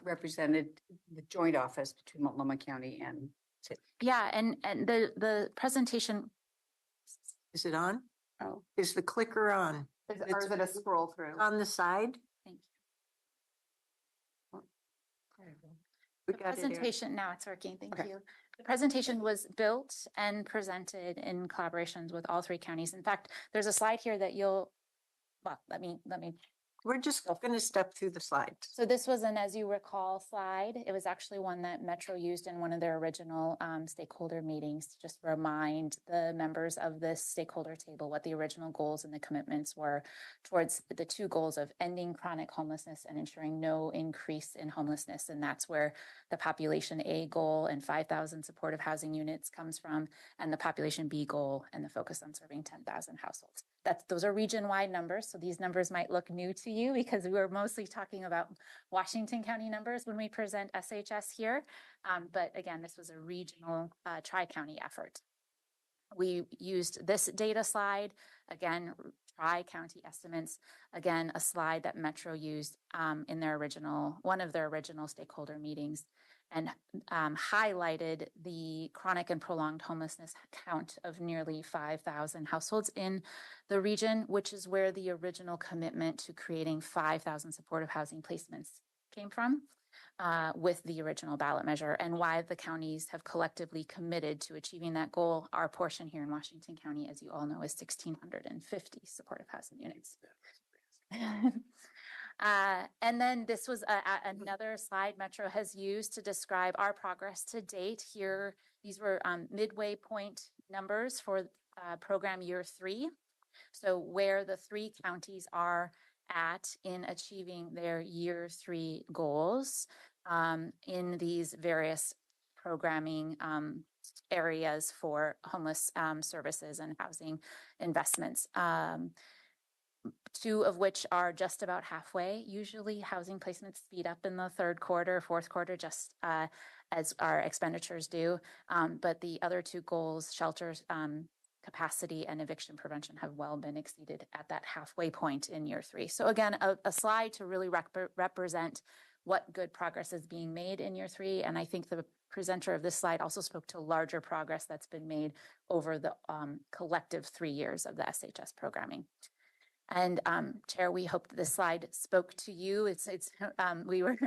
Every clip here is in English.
represented the joint office between Multnomah County and city. Yeah, and the presentation. Is it on? Oh, Is the clicker on? Or is it a scroll through? On the side? Thank you. there you go. We The got it, Erin. presentation, now it's working, thank Okay. you. The presentation was built and presented in collaborations with all 3 counties. In fact, there's a slide here that you'll, well, let me. We're just going to step through the slides. So this was an, as you recall, slide. It was actually one that Metro used in one of their original stakeholder meetings to just remind the members of this stakeholder table what the original goals and the commitments were towards the 2 goals of ending chronic homelessness and ensuring no increase in homelessness. And that's where the population A goal and 5,000 supportive housing units comes from, and the population B goal and the focus on serving 10,000 households. Those are region-wide numbers, so these numbers might look new to you because we were mostly talking about Washington County numbers when we present SHS here. But again, this was a regional tri-county effort. We used this data slide, again, tri-county estimates, again, a slide that Metro used in their one of their original stakeholder meetings, and highlighted the chronic and prolonged homelessness count of nearly 5,000 households in the region, which is where the original commitment to creating 5,000 supportive housing placements came from with the original ballot measure, and why the counties have collectively committed to achieving that goal. Our portion here in Washington County, as you all know, is 1,650 supportive housing units. And then this was another slide Metro has used to describe our progress to date. Here, these were midway point numbers for program year 3. So where the 3 counties are at in achieving their year 3 goals in these various programming areas for homeless services and housing investments. 2 of which are just about halfway. Usually housing placements speed up in the 3rd quarter, 4th quarter, just as our expenditures do. But the other 2 goals, shelters, capacity and eviction prevention, have well been exceeded at that halfway point in year 3. So again, a slide to really represent what good progress is being made in year 3. And I think the presenter of this slide also spoke to larger progress that's been made over the collective 3 years of the SHS programming. And Chair, we hope that this slide spoke to you. We were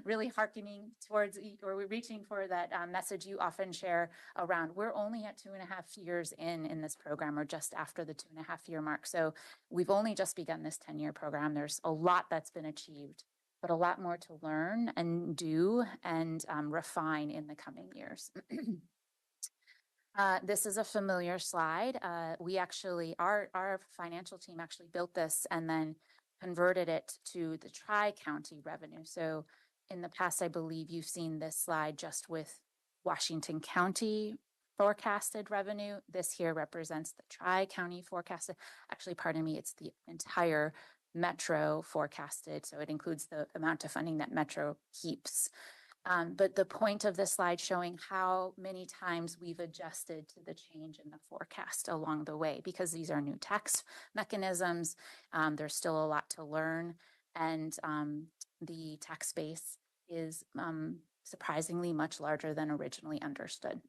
really hearkening towards, or we're reaching for that message you often share around. We're only at 2.5 years in this program, or just after the 2.5 year mark. So we've only just begun this 10-year program. There's a lot that's been achieved, but a lot more to learn and do and refine in the coming years. This is a familiar slide. Our financial team actually built this and then converted it to the tri-county revenue. So in the past, I believe you've seen this slide just with Washington County forecasted revenue. This here represents the tri-county forecasted. Actually, pardon me, it's the entire Metro forecasted. So it includes the amount of funding that Metro keeps. But the point of this slide showing how many times we've adjusted to the change in the forecast along the way, because these are new tax mechanisms. There's still a lot to learn, and the tax base is surprisingly much larger than originally understood.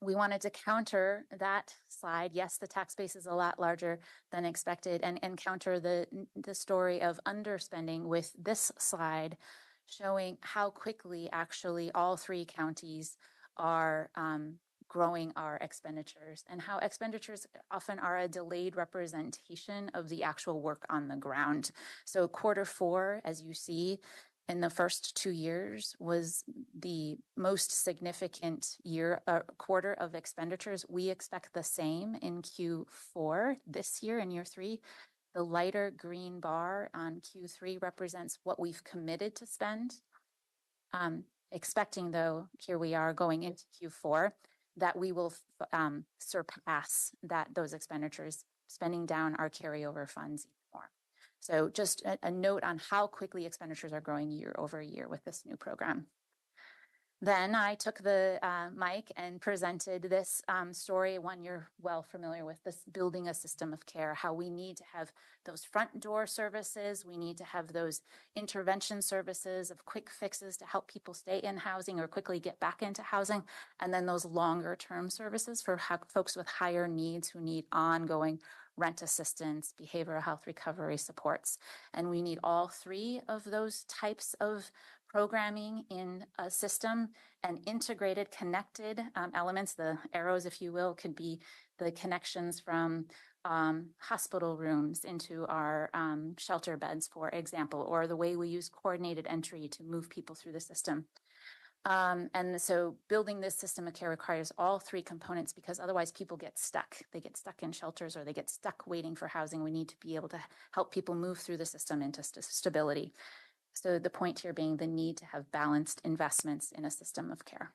We wanted to counter that slide. Yes, the tax base is a lot larger than expected, and counter the story of underspending with this slide showing how quickly actually all 3 counties are growing our expenditures, and how expenditures often are a delayed representation of the actual work on the ground. So Q4, as you see, in the first 2 years was the most significant quarter of expenditures. We expect the same in Q4 this year in year 3. The lighter green bar on Q3 represents what we've committed to spend. Expecting, though, here we are going into Q4, that we will surpass those expenditures, spending down our carryover funds even more. So just a note on how quickly expenditures are growing year over year with this new program. Then I took the mic and presented this story, one you're well familiar with, this building a system of care, how we need to have those front door services. We need to have those intervention services of quick fixes to help people stay in housing or quickly get back into housing. And then those longer term services for folks with higher needs who need ongoing rent assistance, behavioral health recovery supports. And we need all three of those types of programming in a system, and integrated, connected elements. The arrows, if you will, could be the connections from hospital rooms into our shelter beds, for example, or the way we use coordinated entry to move people through the system. And so building this system of care requires all three components, because otherwise people get stuck. They get stuck in shelters or they get stuck waiting for housing. We need to be able to help people move through the system into stability. So the point here being the need to have balanced investments in a system of care.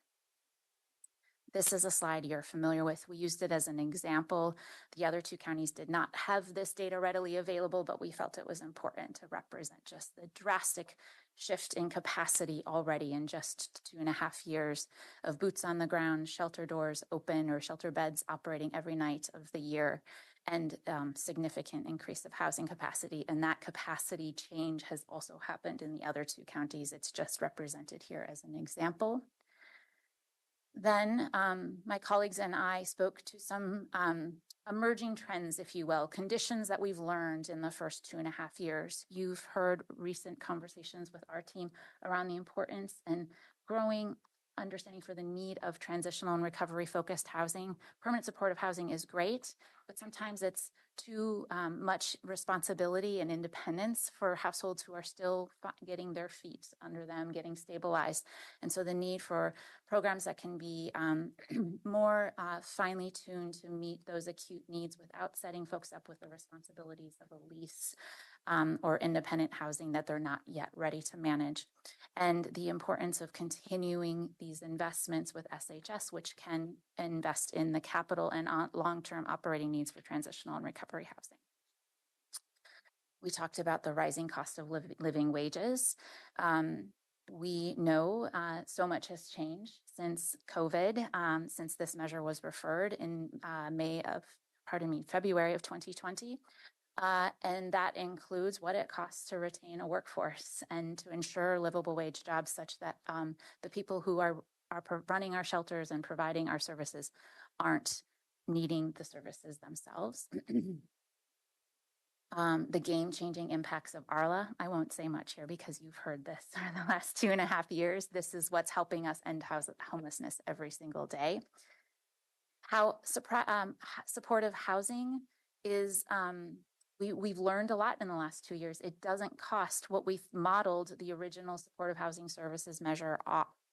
This is a slide you're familiar with. We used it as an example. The other two counties did not have this data readily available, but we felt it was important to represent just the drastic shift in capacity already in just 2.5 years of boots on the ground, shelter doors open or shelter beds operating every night of the year, and significant increase of housing capacity. And that capacity change has also happened in the other two counties. It's just represented here as an example. Then my colleagues and I spoke to some emerging trends, if you will, conditions that we've learned in the first 2.5 years. You've heard recent conversations with our team around the importance and growing understanding for the need of transitional and recovery focused housing. Permanent supportive housing is great, but sometimes it's too much responsibility and independence for households who are still getting their feet under them, getting stabilized. And so the need for programs that can be more finely tuned to meet those acute needs without setting folks up with the responsibilities of a lease or independent housing that they're not yet ready to manage. And the importance of continuing these investments with SHS, which can invest in the capital and long-term operating needs for transitional and recovery housing. We talked about the rising cost of living wages. We know so much has changed since COVID, since this measure was referred in February of 2020. And that includes what it costs to retain a workforce and to ensure livable wage jobs such that the people who are running our shelters and providing our services aren't needing the services themselves. The game-changing impacts of ARLA. I won't say much here because you've heard this for the last 2.5 years. This is what's helping us end homelessness every single day. How supportive housing is, we've learned a lot in the last 2 years. It doesn't cost what we've modeled the original supportive housing services measure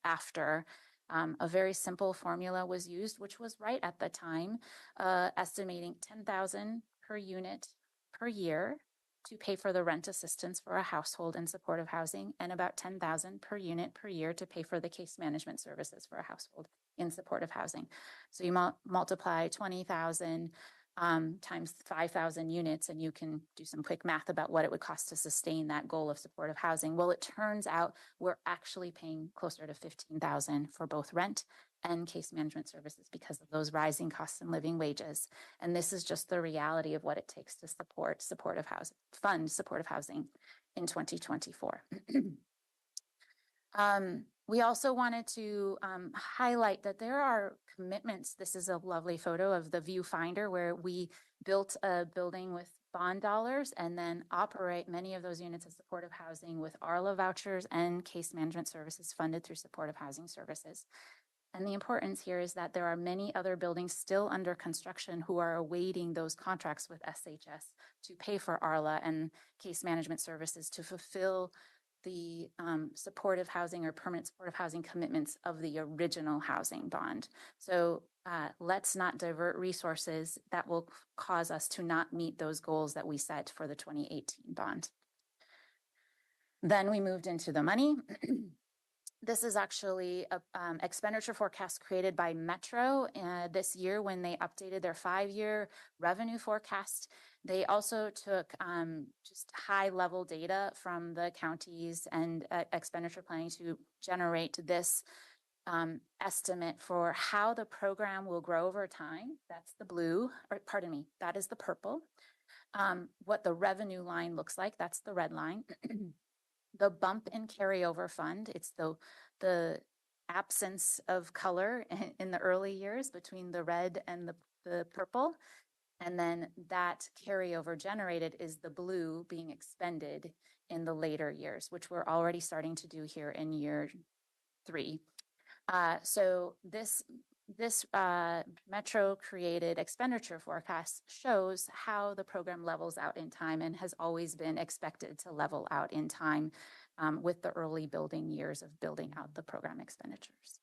after. A very simple formula was used, which was right at the time, estimating $10,000 per unit per year to pay for the rent assistance for a household in supportive housing, and about $10,000 per unit per year to pay for the case management services for a household in supportive housing. So you multiply 20,000 times 5,000 units, and you can do some quick math about what it would cost to sustain that goal of supportive housing. Well, it turns out we're actually paying closer to $15,000 for both rent and case management services because of those rising costs and living wages. And this is just the reality of what it takes to fund supportive housing in 2024. We also wanted to highlight that there are commitments. This is a lovely photo of the viewfinder where we built a building with bond dollars and then operate many of those units as supportive housing with ARLA vouchers and case management services funded through supportive housing services. And the importance here is that there are many other buildings still under construction who are awaiting those contracts with SHS to pay for ARLA and case management services to fulfill the supportive housing or permanent supportive housing commitments of the original housing bond. So let's not divert resources that will cause us to not meet those goals that we set for the 2018 bond. Then we moved into the money. This is actually an expenditure forecast created by Metro this year when they updated their 5-year revenue forecast. They also took just high-level data from the counties and expenditure planning to generate this estimate for how the program will grow over time. That's the blue, or pardon me, that is the purple. What the revenue line looks like, that's the red line. The bump in carryover fund, it's the absence of color in the early years between the red and the purple. And then that carryover generated is the blue being expended in the later years, which we're already starting to do here in year 3. So this Metro created expenditure forecast shows how the program levels out in time and has always been expected to level out in time with the early building years of building out the program expenditures.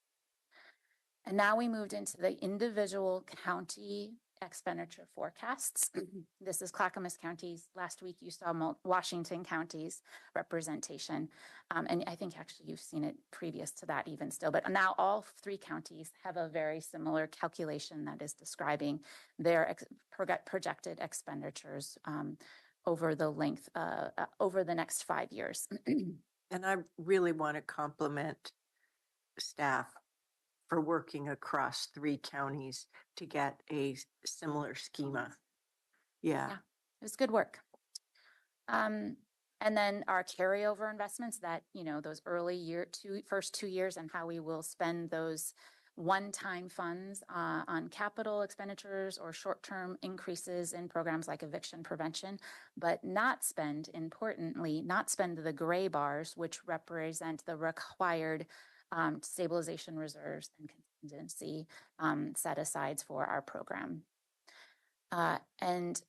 And now we moved into the individual county expenditure forecasts. This is Clackamas County's. Last week you saw Washington County's representation. And I think actually you've seen it previous to that even still, but now all 3 counties have a very similar calculation that is describing their projected expenditures over the length, over the next 5 years. And I really want to compliment staff for working across 3 counties to get a similar schema. Yeah. Yeah. It was good work. And then our carryover investments that, those early first 2 years and how we will spend those one-time funds on capital expenditures or short-term increases in programs like eviction prevention, but importantly, not spend the gray bars, which represent the required stabilization reserves and contingency set-asides for our program. And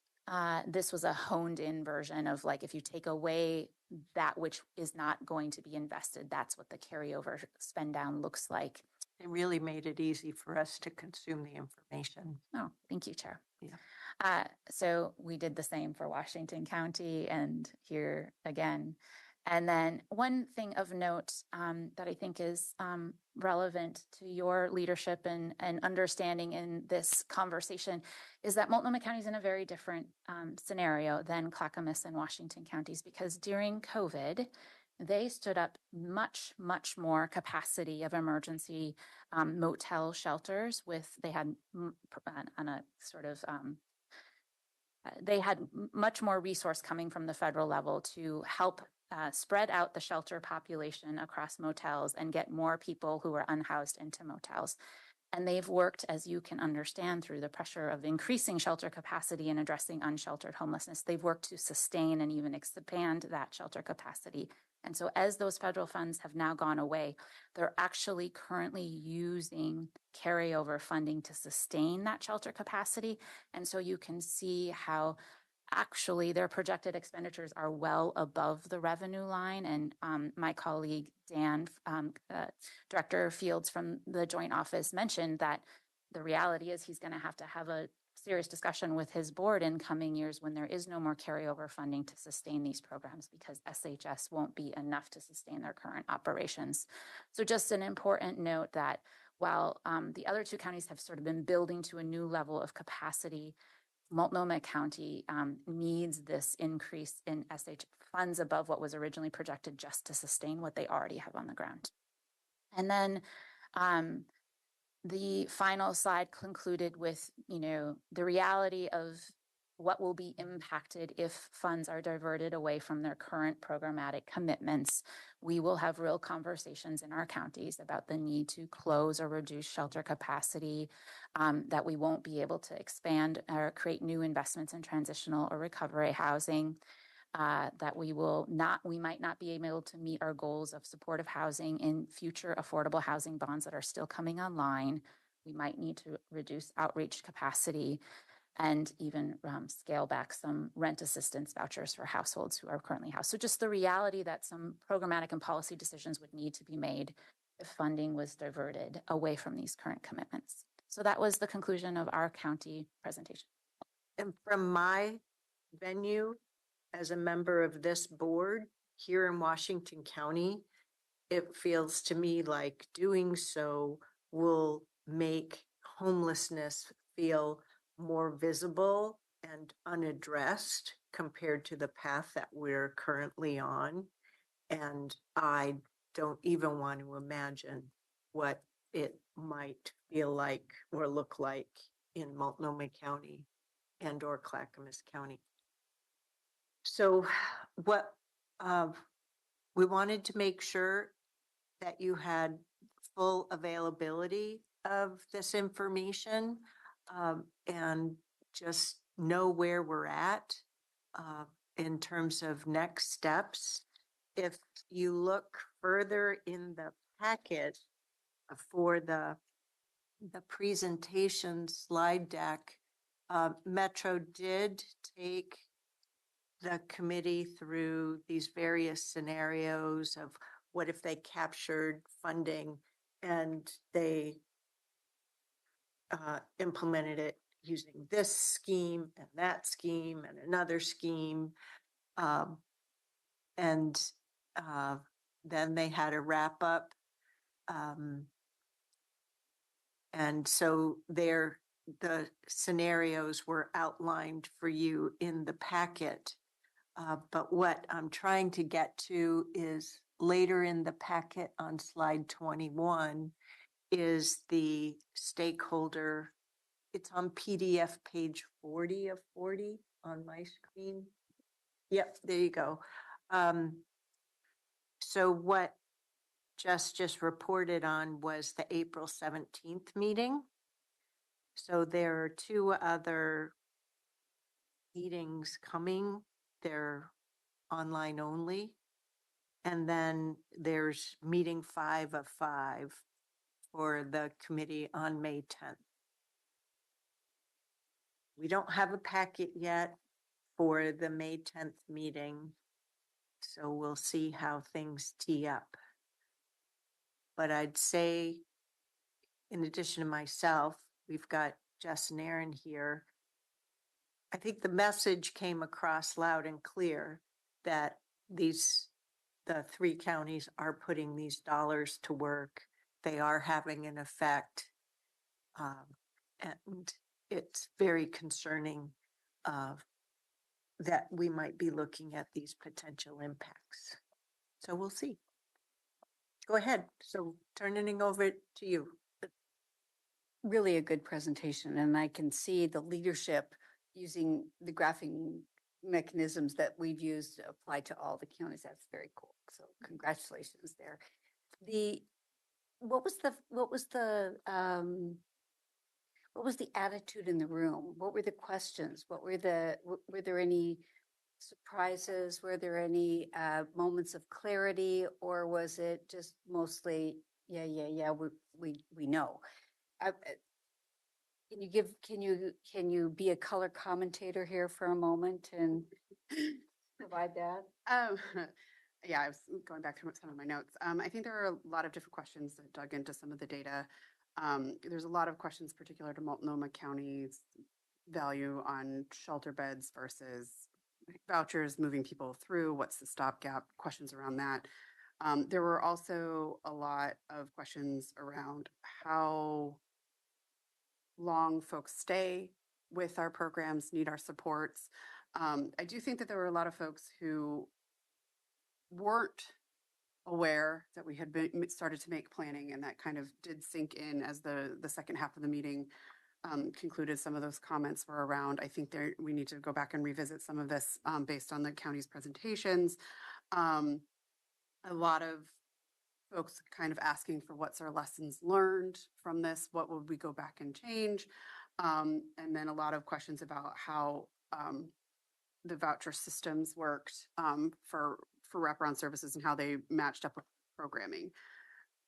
this was a honed-in version of like, if you take away that which is not going to be invested, that's what the carryover spend down looks like. It really made it easy for us to consume the information. Oh, thank you, Chair. Yeah. So we did the same for Washington County and here again. And then one thing of note that I think is relevant to your leadership and understanding in this conversation is that Multnomah County is in a very different scenario than Clackamas and Washington counties, because during COVID, they stood up much, much more capacity of emergency motel shelters they had much more resource coming from the federal level to help spread out the shelter population across motels and get more people who are unhoused into motels. And they've worked, as you can understand, through the pressure of increasing shelter capacity and addressing unsheltered homelessness. They've worked to sustain and even expand that shelter capacity. And so as those federal funds have now gone away, they're actually currently using carryover funding to sustain that shelter capacity. And so you can see how actually their projected expenditures are well above the revenue line. And my colleague, Dan, Director Fields from the Joint Office, mentioned that the reality is he's going to have a serious discussion with his board in coming years when there is no more carryover funding to sustain these programs, because SHS won't be enough to sustain their current operations. So just an important note that while the other 2 counties have sort of been building to a new level of capacity, Multnomah County needs this increase in SH funds above what was originally projected just to sustain what they already have on the ground. And then the final slide concluded with, the reality of what will be impacted if funds are diverted away from their current programmatic commitments. We will have real conversations in our counties about the need to close or reduce shelter capacity, that we won't be able to expand or create new investments in transitional or recovery housing, that we might not be able to meet our goals of supportive housing in future affordable housing bonds that are still coming online. We might need to reduce outreach capacity and even scale back some rent assistance vouchers for households who are currently housed. So just the reality that some programmatic and policy decisions would need to be made if funding was diverted away from these current commitments. So that was the conclusion of our county presentation. And from my venue, as a member of this board here in Washington County, it feels to me like doing so will make homelessness feel more visible and unaddressed compared to the path that we're currently on. And I don't even want to imagine what it might feel like or look like in Multnomah County and or Clackamas County. So what, we wanted to make sure that you had full availability of this information, and just know where we're at, in terms of next steps. If you look further in the packet for the presentation slide deck, Metro did take the committee through these various scenarios of what if they captured funding and they implemented it using this scheme and that scheme and another scheme. And then they had a wrap up. And so the scenarios were outlined for you in the packet. But what I'm trying to get to is later in the packet on slide 21 is the stakeholder. It's on PDF page 40 of 40 on my screen. Yep, there you go. So what Jess just reported on was the April 17th meeting. So there are two other meetings coming. They're online only. And then there's meeting 5 of 5 for the committee on May 10th. We don't have a packet yet for the May 10th meeting, so we'll see how things tee up. But I'd say, in addition to myself, we've got Jess and Aaron here. I think the message came across loud and clear that the 3 counties are putting these dollars to work. They are having an effect. And it's very concerning that we might be looking at these potential impacts. So we'll see. Go ahead. So turning it over to you. Really a good presentation, and I can see the leadership using the graphing mechanisms that we've used to apply to all the counties. That's very cool. So congratulations there. What was the attitude in the room? What were the questions? Were there any surprises? Were there any moments of clarity, or was it just mostly, yeah, we know? Can you be a color commentator here for a moment and provide that? Yeah, I was going back to some of my notes. I think there are a lot of different questions that dug into some of the data. There's a lot of questions particular to Multnomah County's value on shelter beds versus vouchers, moving people through. What's the stopgap? Questions around that. There were also a lot of questions around how long folks stay with our programs, need our supports. I do think that there were a lot of folks who weren't aware that we had started to make planning, and that kind of did sink in as the second half of the meeting concluded. Some of those comments were around, I think we need to go back and revisit some of this based on the county's presentations. A lot of folks kind of asking for what's our lessons learned from this, what would we go back and change? And then a lot of questions about how the voucher systems worked for wraparound services and how they matched up with programming.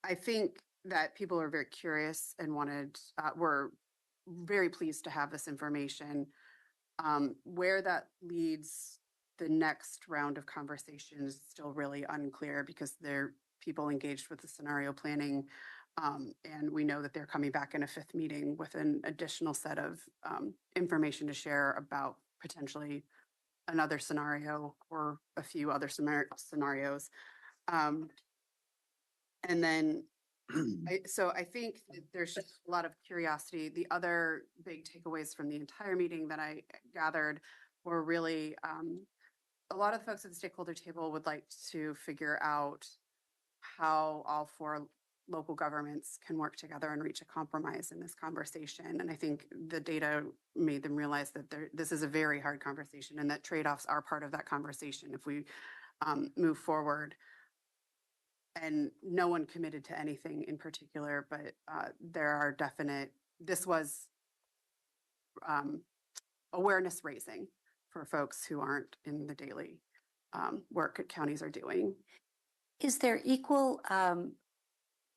I think that people are very curious and were very pleased to have this information. Where that leads the next round of conversation is still really unclear, because there are people engaged with the scenario planning. And we know that they're coming back in a 5th meeting with an additional set of information to share about potentially another scenario or a few other scenarios. And then, so I think that there's just a lot of curiosity. The other big takeaways from the entire meeting that I gathered were really, a lot of the folks at the stakeholder table would like to figure out how all 4 local governments can work together and reach a compromise in this conversation. And I think the data made them realize that this is a very hard conversation and that trade-offs are part of that conversation if we move forward. And no one committed to anything in particular, but there are this was awareness raising for folks who aren't in the daily work counties are doing. Is there equal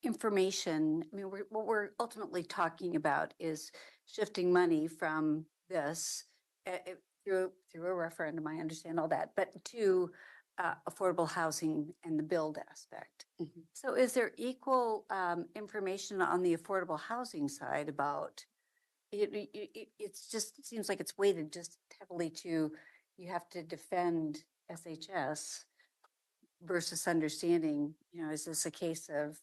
information? I mean, what we're ultimately talking about is shifting money from this through a referendum. I understand all that, but to affordable housing and the build aspect. Mhm. So, is there equal information on the affordable housing side about? It's just it seems like it's weighted just heavily to you have to defend SHS versus understanding, is this a case of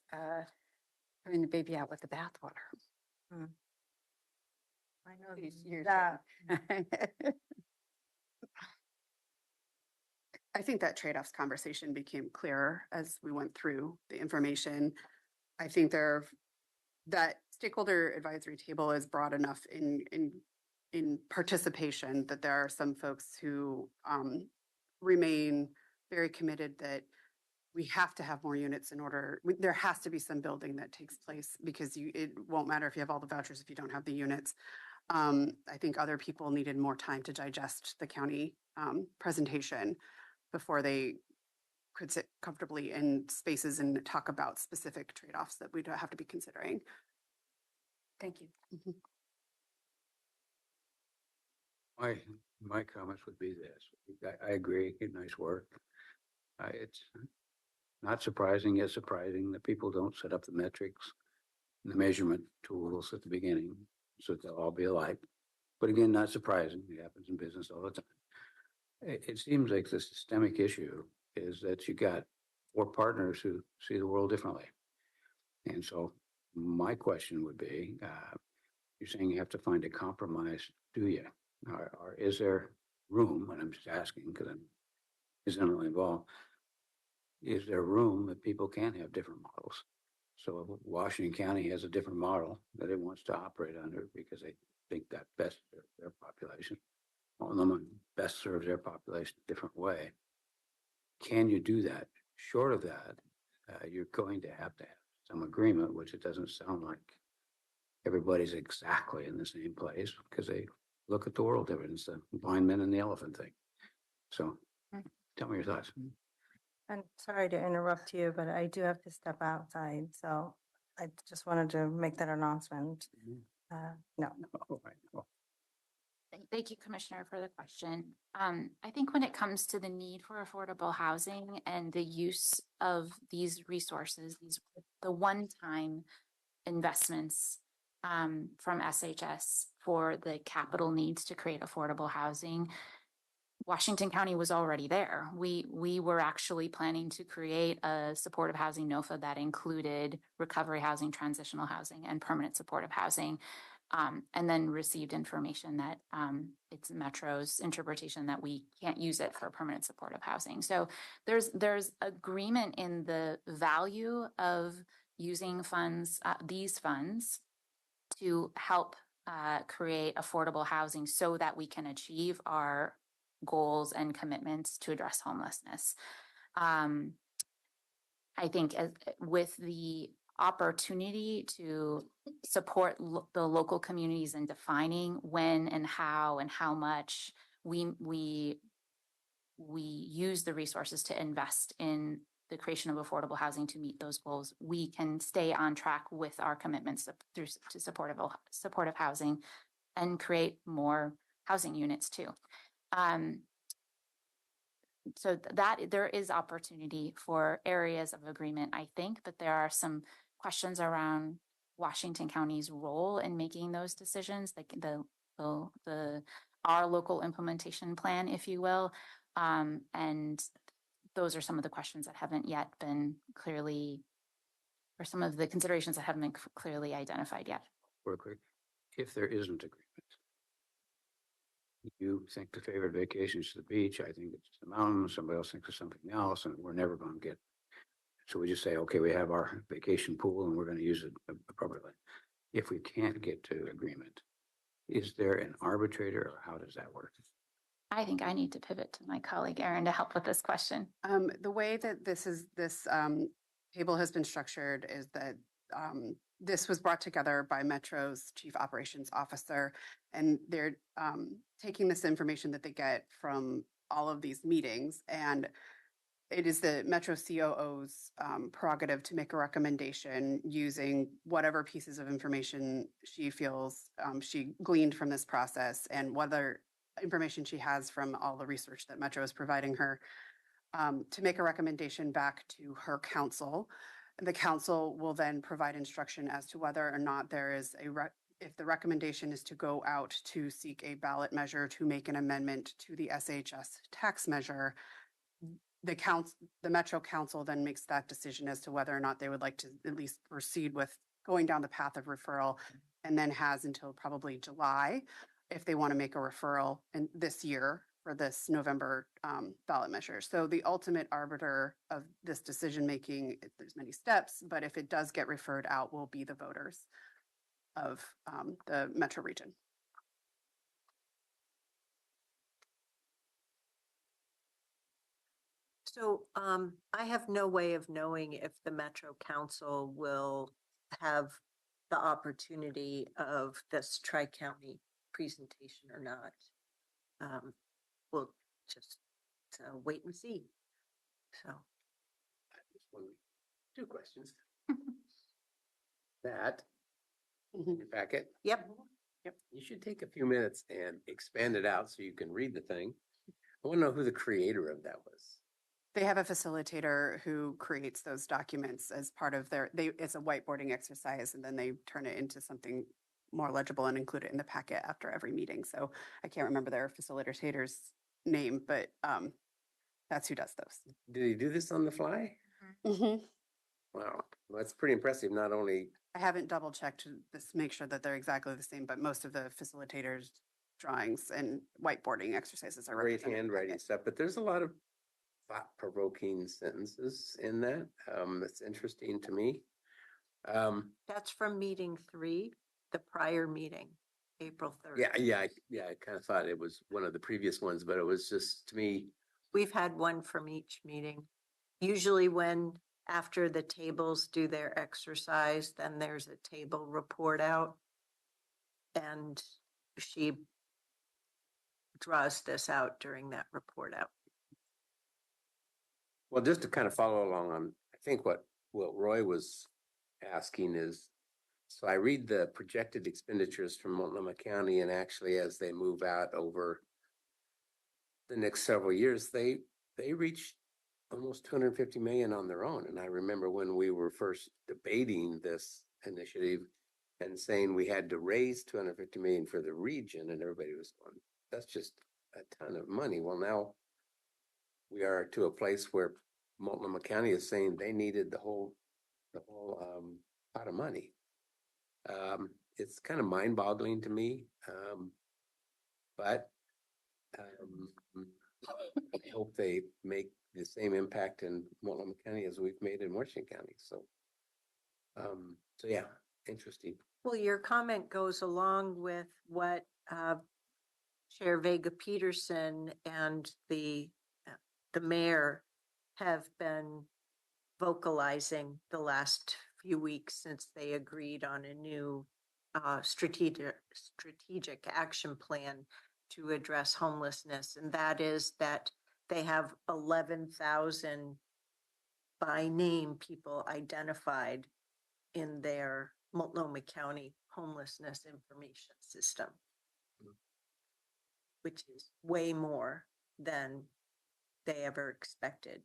throwing the baby out with the bathwater? I know You're that. I think that trade-offs conversation became clearer as we went through the information. I think that stakeholder advisory table is broad enough in participation that there are some folks who remain very committed that we have to have more units in order. There has to be some building that takes place because it won't matter if you have all the vouchers if you don't have the units. I think other people needed more time to digest the county presentation before they could sit comfortably in spaces and talk about specific trade-offs that we'd have to be considering. Thank you. Mhm. My comments would be this. I agree. Nice work. It's not surprising, yet surprising that people don't set up the metrics and the measurement tools at the beginning so that they'll all be alike. But again, not surprising. It happens in business all the time. It seems like the systemic issue is that you got four partners who see the world differently. And so my question would be, you're saying you have to find a compromise, do you? Or is there room, and I'm just asking because I'm intimately involved, is there room that people can have different models? So Washington County has a different model that it wants to operate under because they think that best serves their population. Multnomah best serves their population a different way. Can you do that? Short of that, you're going to have some agreement, which it doesn't sound like everybody's exactly in the same place because they look at the world different. It's the blind men and the elephant thing. So tell me your thoughts. And sorry to interrupt you, but I do have to step outside. So I just wanted to make that announcement. No. Oh, I know. Thank you, Commissioner, for the question. I think when it comes to the need for affordable housing and the use of these resources, the one-time investments from SHS for the capital needs to create affordable housing, Washington County was already there. We were actually planning to create a supportive housing NOFA that included recovery housing, transitional housing, and permanent supportive housing. And then received information that it's Metro's interpretation that we can't use it for permanent supportive housing. So there's agreement in the value of using these funds to help create affordable housing so that we can achieve our goals and commitments to address homelessness. I think with the opportunity to support the local communities in defining when and how much we use the resources to invest in the creation of affordable housing to meet those goals, we can stay on track with our commitments to supportive housing and create more housing units too. So that there is opportunity for areas of agreement, I think, but there are some questions around Washington County's role in making those decisions, like our local implementation plan, if you will. And those are some of the questions that haven't yet been clearly, or some of the considerations that haven't been clearly identified yet. Real quick, if there isn't agreement, you think the favorite vacation is the beach. I think it's the mountains. Somebody else thinks of something else, and we're never going to get So we just say, okay, we have our vacation pool and we're going to use it appropriately. If we can't get to agreement, is there an arbitrator or how does that work? I think I need to pivot to my colleague Erin to help with this question. The way that this table has been structured is that this was brought together by Metro's Chief Operations Officer, and they're taking this information that they get from all of these meetings, and it is the Metro COO's prerogative to make a recommendation using whatever pieces of information she feels she gleaned from this process and whether information she has from all the research that Metro is providing her, to make a recommendation back to her council. The council will then provide instruction as to whether or not there is if the recommendation is to go out to seek a ballot measure to make an amendment to the SHS tax measure. The Metro Council then makes that decision as to whether or not they would like to at least proceed with going down the path of referral, and then has until probably July if they want to make a referral in this year for this November ballot measure. So the ultimate arbiter of this decision making, there's many steps, but if it does get referred out, will be the voters of the Metro region. So I have no way of knowing if the Metro Council will have the opportunity of this tri-county presentation or not. We'll just wait and see. So Two questions. That Mhm. in your packet. yep, You should take a few minutes and expand it out so you can read the thing. I want to know who the creator of that was. They have a facilitator who creates those documents as part of it's a whiteboarding exercise, and then they turn it into something more legible and include it in the packet after every meeting. So I can't remember their facilitator's name, but that's who does those. Did he do this on the fly? Mhm. Wow, well, that's pretty impressive. Not only I haven't double checked to make sure that they're exactly the same, but most of the facilitators' drawings and whiteboarding exercises are great represented in the handwriting packet. stuff, but there's a lot of thought-provoking sentences in that. That's interesting to me. that's from meeting 3, the prior meeting, April 3rd. Yeah. I kind of thought it was one of the previous ones, but it was just to me. We've had one from each meeting. Usually when after the tables do their exercise, then there's a table report out. And she draws this out during that report out. Well, just to kind of follow along on, I think what Roy was asking is, so I read the projected expenditures from Multnomah County, and actually as they move out over the next several years, they reach almost 250 million on their own. And I remember when we were first debating this initiative and saying we had to raise 250 million for the region, and everybody was going, that's just a ton of money. Well, now we are to a place where Multnomah County is saying they needed the whole pot of money. It's kind of mind-boggling to me, but I hope they make the same impact in Multnomah County as we've made in Washington County. So yeah, interesting. Well, your comment goes along with what Chair Vega Peterson and the mayor have been vocalizing the last few weeks since they agreed on a new strategic action plan to address homelessness. And that is that they have 11,000 by name people identified in their Multnomah County homelessness information system, which is way more than they ever expected.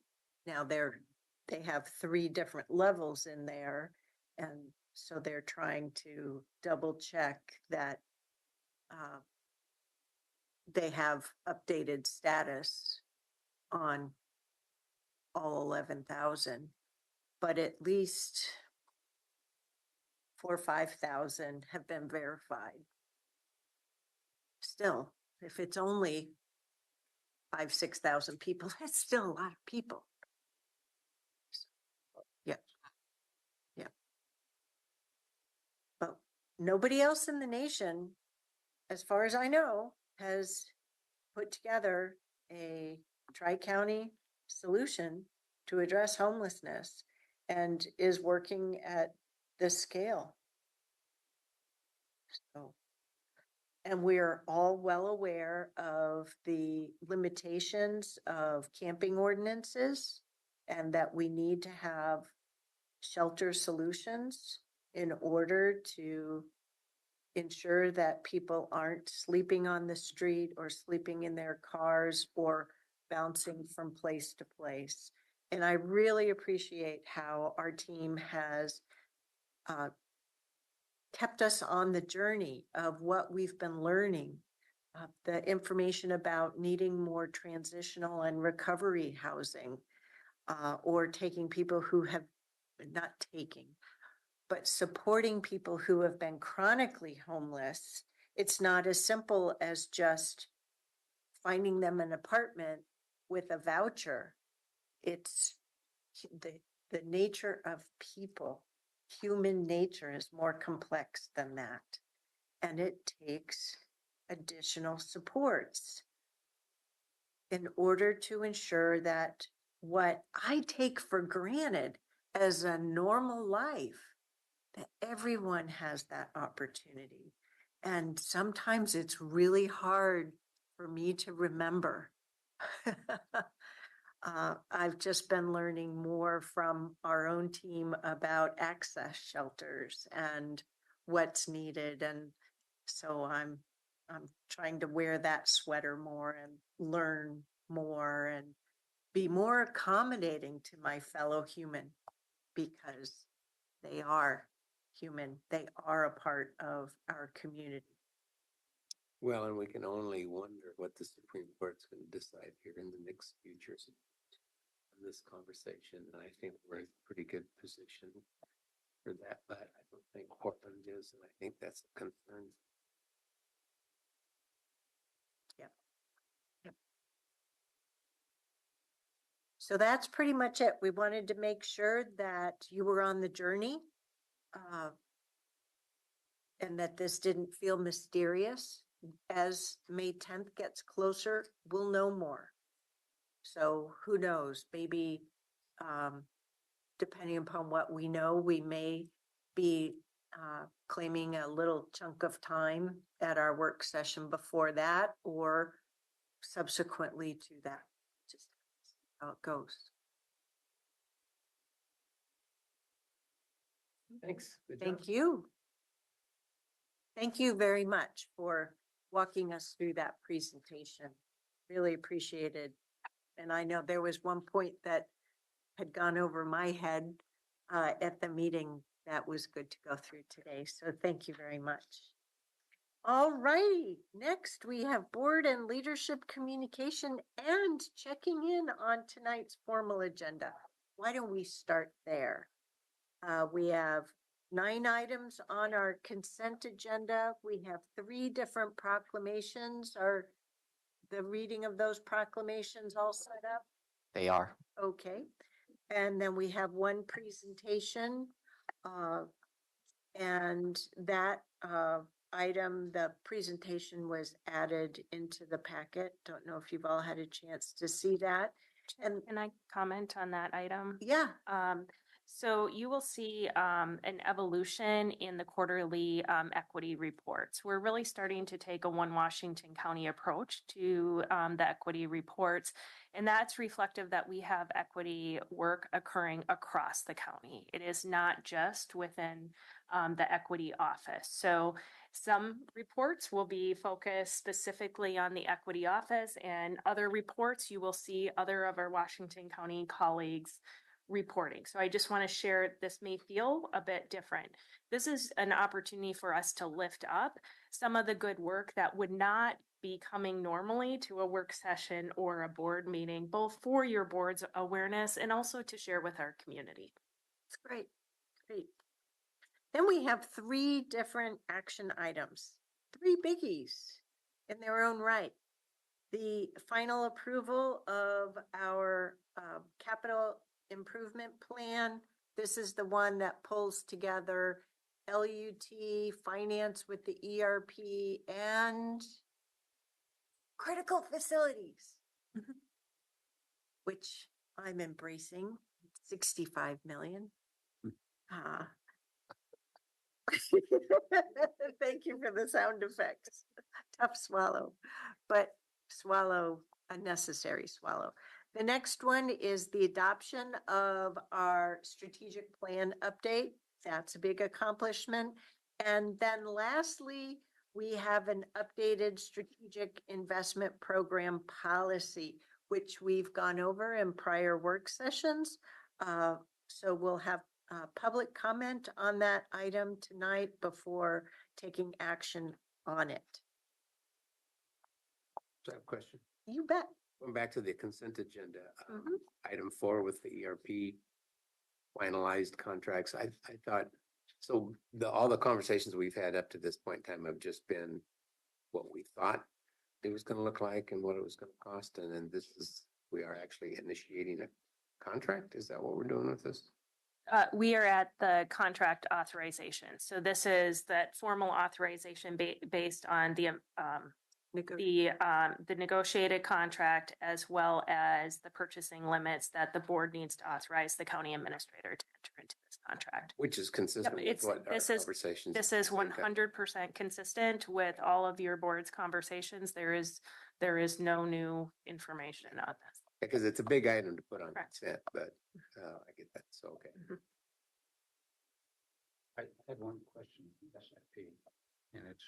Now they have 3 different levels in there, and so they're trying to double check that they have updated status on all 11,000, but at least 4,000 or 5,000 have been verified. Still, if it's only 5,000 or 6,000 people, that's still a lot of people. But nobody else in the nation, as far as I know, has put together a tri-county solution to address homelessness and is working at this scale. So, and we're all well aware of the limitations of camping ordinances and that we need to have shelter solutions in order to ensure that people aren't sleeping on the street or sleeping in their cars or bouncing from place to place. And I really appreciate how our team has kept us on the journey of what we've been learning. The information about needing more transitional and recovery housing, or taking people who have, not taking, but supporting people who have been chronically homeless. It's not as simple as just finding them an apartment with a voucher. It's the nature of people. Human nature is more complex than that. And it takes additional supports in order to ensure that what I take for granted as a normal life, that everyone has that opportunity. And sometimes it's really hard for me to remember. I've just been learning more from our own team about access shelters and what's needed. And so I'm trying to wear that sweater more and learn more and be more accommodating to my fellow human, because they are human. They are a part of our community. Well, and we can only wonder what the Supreme Court's going to decide here in the next future in this conversation. And I think we're in a pretty good position for that, but I don't think Portland is, and I think that's a concern. Yep. Yep. So that's pretty much it. We wanted to make sure that you were on the journey, and that this didn't feel mysterious. As May 10th gets closer, we'll know more. So who knows, maybe depending upon what we know, we may be claiming a little chunk of time at our work session before that or subsequently to that. Just how it goes. Thanks. Good job. Thank you. Thank you very much for walking us through that presentation. Really appreciated. And I know there was one point that had gone over my head at the meeting that was good to go through today. So thank you very much. All righty. Next, we have board and leadership communication and checking in on tonight's formal agenda. Why don't we start there? We have 9 items on our consent agenda. We have 3 different proclamations. Are the reading of those proclamations all set up? They are. Okay. And then we have 1 presentation. And that item, the presentation was added into the packet. Don't know if you've all had a chance to see that. And Can I comment on that item? yeah, So you will see an evolution in the quarterly equity reports. We're really starting to take a One Washington County approach to the equity reports, and that's reflective that we have equity work occurring across the county. It is not just within the equity office. So some reports will be focused specifically on the equity office, and other reports you will see other of our Washington County colleagues reporting. So I just want to share, this may feel a bit different. This is an opportunity for us to lift up some of the good work that would not be coming normally to a work session or a board meeting, both for your board's awareness and also to share with our community. it's great. Great. Then we have 3 different action items, 3 biggies in their own right. The final approval of our capital improvement plan. This is the one that pulls together LUT, finance with the ERP, and critical facilities, which I'm embracing, 65 million. Ah. Thank you for the sound effects. Tough swallow, but swallow, a necessary swallow. The next one is the adoption of our strategic plan update. That's a big accomplishment. And then lastly, we have an updated strategic investment program policy, which we've gone over in prior work sessions. So we'll have public comment on that item tonight before taking action on it. So I have a question. You bet. Going back to the consent agenda, Mhm. item 4 with the ERP finalized contracts, I thought, so all the conversations we've had up to this point in time have just been what we thought it was gonna look like and what it was gonna cost, and then we are actually initiating a contract? Is that what we're doing with this? We are at the contract authorization. So this is that formal authorization based on the negotiated contract as well as the purchasing limits that the board needs to authorize the county administrator to enter into this contract. Which is consistent with it's- what our this is- conversations. This is Okay. 100% consistent with all of your board's conversations. There is no new information on this. Because it's a big item to put on Correct. consent, but I get that, so, okay. I had one question, SIP, and it's,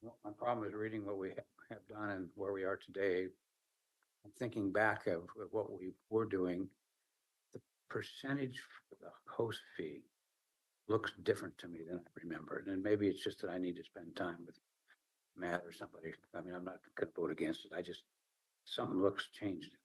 well, my problem is reading what we have done and where we are today. I'm thinking back of what we were doing. The percentage for the host fee looks different to me than I remember. And maybe it's just that I need to spend time with Matt or somebody. I mean, I'm not going to vote against it. Something looks changed in there.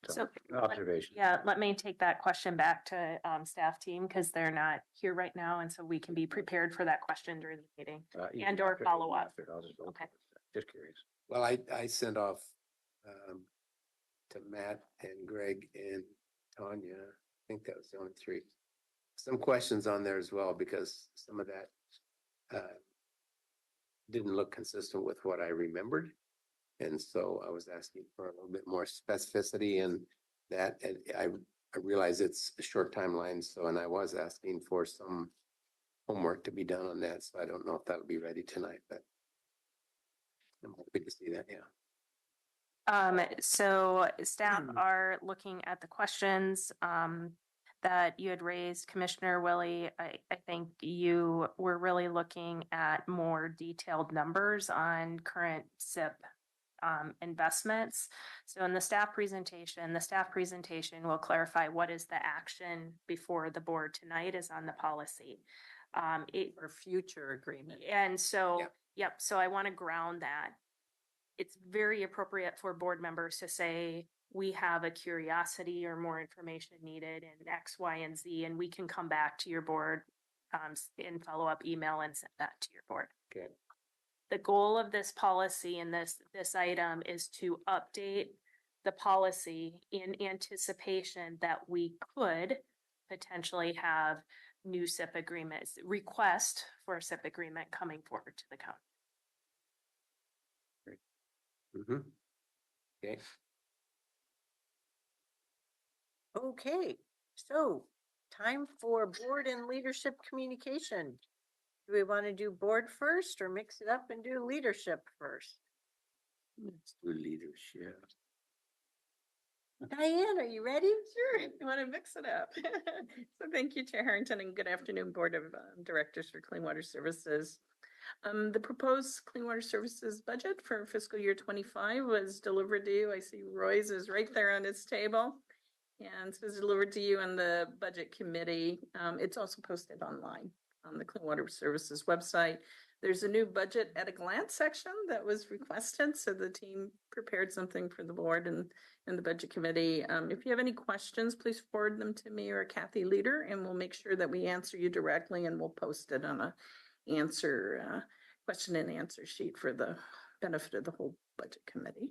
So, Observation. Yeah, let me take that question back to staff team because they're not here right now. And so we can be prepared for that question during the meeting. You And can or after- follow up. after, I'll just vote Okay. for it. Just curious. Well, I sent off to Matt and Greg and Tanya, I think that was the only 3. Some questions on there as well, because some of that didn't look consistent with what I remembered. And so I was asking for a little bit more specificity in that. And I realize it's a short timeline, and I was asking for some homework to be done on that. So I don't know if that'll be ready tonight, but I'm happy to see that, yeah. So staff are looking at the questions that you had raised, Commissioner Willie. I think you were really looking at more detailed numbers on current SIP investments. So in the staff presentation will clarify what is the action before the board tonight is on the policy. Or future agreement. And so, Yep. So I want to ground that. It's very appropriate for board members to say, we have a curiosity or more information needed in X, Y, and Z, and we can come back to your board in follow-up email and send that to your board. Okay. The goal of this policy and this item is to update the policy in anticipation that we could potentially have new SIP agreements, request for a SIP agreement coming forward to the county. Okay. Okay, so time for board and leadership communication. Do we want to do board first or mix it up and do leadership first? Let's do leadership. Diane, are you ready? Sure, you want to mix it up. So thank you, Chair Harrington, and good afternoon, Board of Directors for Clean Water Services. The proposed Clean Water Services budget for fiscal year 25 was delivered to you. I see Roy's is right there on his table. And it was delivered to you in the Budget Committee. It's also posted online on the Clean Water Services website. There's a new budget at a glance section that was requested, so the team prepared something for the board and the Budget Committee. If you have any questions, please forward them to me or Kathy Leader, and we'll make sure that we answer you directly, and we'll post it on a question and answer sheet for the benefit of the whole Budget Committee.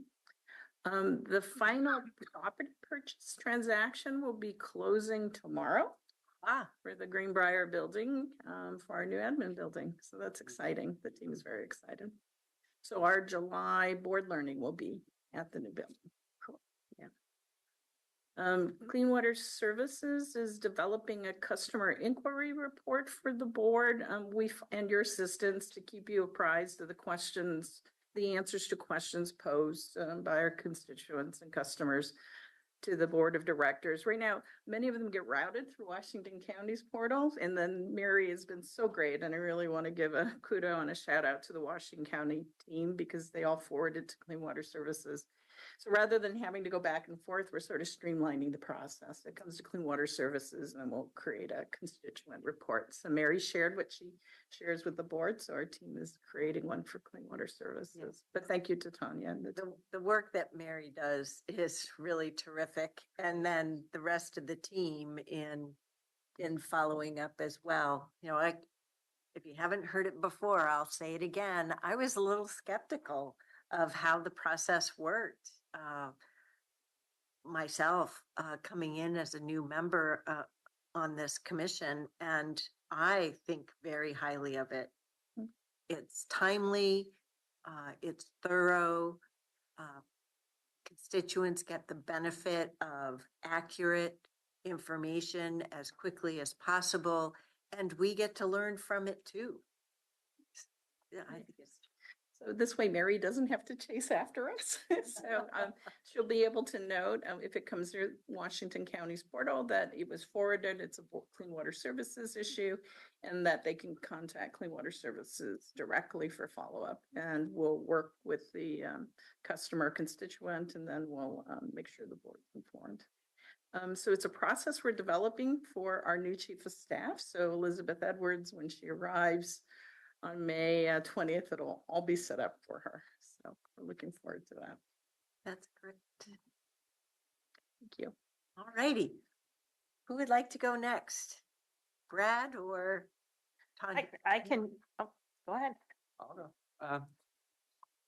The final property purchase transaction will be closing tomorrow for the Greenbrier building, for our new admin building. So that's exciting. The team is very excited. So our July board learning will be at the new building. Cool. Yeah. Clean Water Services is developing a customer inquiry report for the board. And your assistance to keep you apprised of the questions, the answers to questions posed by our constituents and customers to the board of directors. Right now, many of them get routed through Washington County's portal, and then Mary has been so great, and I really want to give a kudo and a shout out to the Washington County team because they all forwarded to Clean Water Services. So rather than having to go back and forth, we're sort of streamlining the process. It comes to Clean Water Services, and then we'll create a constituent report. So Mary shared what she shares with the board, so our team is creating one for Clean Water Services. Yes. But thank you to Tanya and the The work that Mary does is really terrific. And then the rest of the team in following up as well. You know, if you haven't heard it before, I'll say it again. I was a little skeptical of how the process worked. Myself, coming in as a new member on this commission, and I think very highly of it. It's timely, it's thorough, constituents get the benefit of accurate information as quickly as possible, and we get to learn from it too. Yeah, I think it's So this way Mary doesn't have to chase after us. So she'll be able to note if it comes through Washington County's portal that it was forwarded, it's a Clean Water Services issue, and that they can contact Clean Water Services directly for follow-up. And we'll work with the customer constituent, and then we'll make sure the board's informed. So it's a process we're developing for our new chief of staff. So Elizabeth Edwards, when she arrives on May 20th, it'll all be set up for her. So we're looking forward to that. That's great. Thank you. All righty. Who would like to go next? Brad or Tanya? I can, oh, go ahead. I'll go.